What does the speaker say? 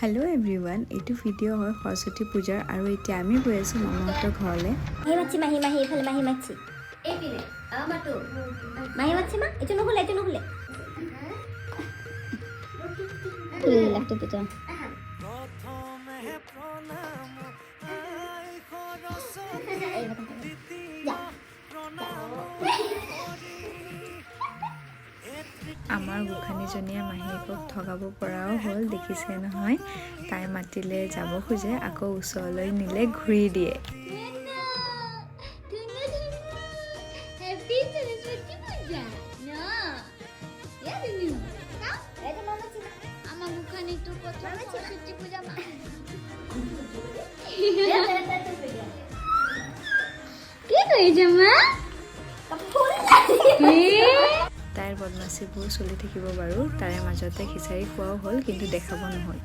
Hello everyone एटू video है सरस्वती पूजार और इतना आम गई आसो मामाहतर घर माही माछी माही माही इफाले माही माछी माही माछी मा एटू नुखुले लागतो तो आमार गोखानीजनिया माहीকক ठगाब पराओ हल देखिसे নহয় ताई मातिले যাব खोजे आको उसरলৈ निले घुरी दिए ताइर बदमाशीबोर चलि থাকিব বাৰু तारे মাজতে খিচাৰি খোৱাও হল কিন্তু দেখাব নহল।